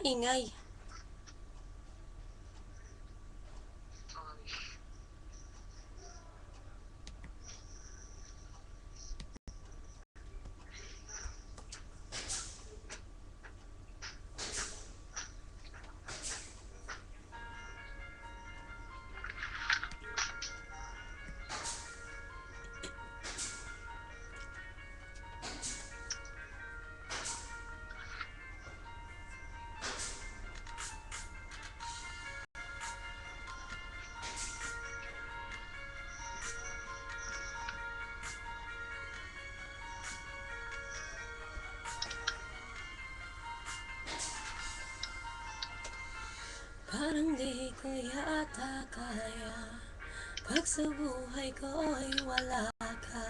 ingay? Parang di ko yata kaya pag sa buhay ko'y wala ka.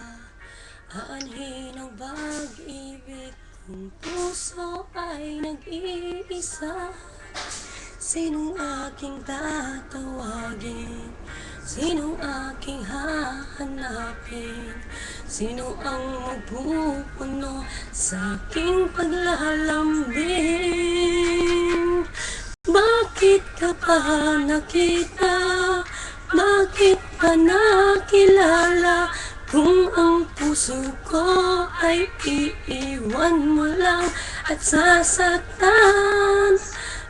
Aanhin ang pag-ibig kung puso ay nag-iisa. Sinong aking tatawagin? Sinong aking hahanapin? Sino ang magpupuno sa aking paglalambing? Bakit ka pa nakita? Bakit pa nakilala? Kung ang puso ko ay iiwan mo lang at sasaktan.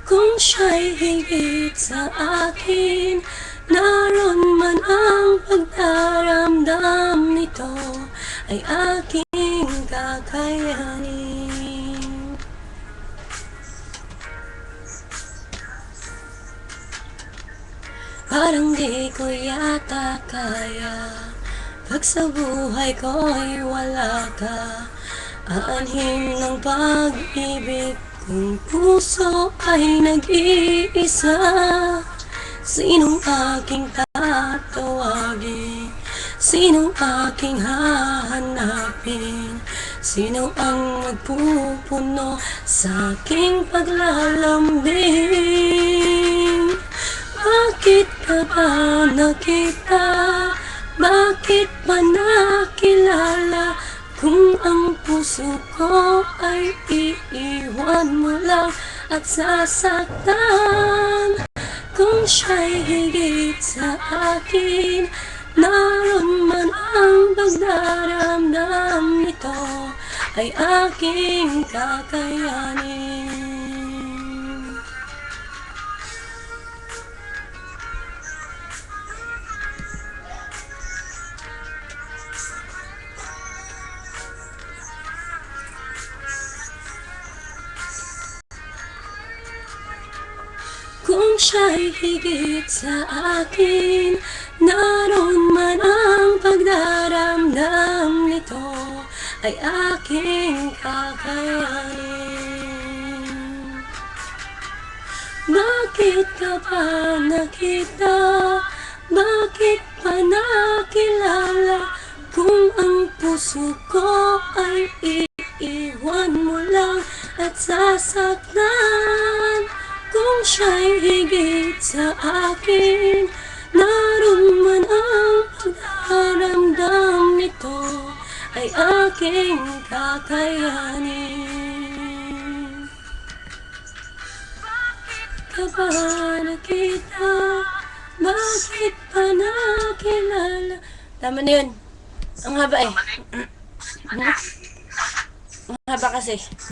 Kung siya'y higit sa akin, naroon man ang pagdaramdam nito ay aking kakayanin. Parang di ko yata kaya pag sa buhay ko'y wala ka. Aanhin ng pag-ibig kung puso ay nag-iisa. Sinong aking tatawagin? Sinong aking hahanapin? Sino ang magpupuno sa aking paglalambing? Bakit ka ba nakita? Bakit ba nakilala? Kung ang puso ko ay iiwan mo lang at sasaktan. Kung siya'y higit sa akin, naroon man ang pagdaramdam nito ay aking kakayanin. Kung siya'y higit sa akin, naroon man ang pagdaramdam nito ay aking kakayanin. Bakit ka pa nakita? Bakit pa nakilala? Kung ang puso ko ay iiwan mo lang at sasaktan. Kung siya'y higit sa akin, naroon man ang pagdaramdam nito ay aking kakayanin. Bakit ka ba nakita? Bakit pa nakilala? Tama na yun. Ang haba eh. Ang haba kasi.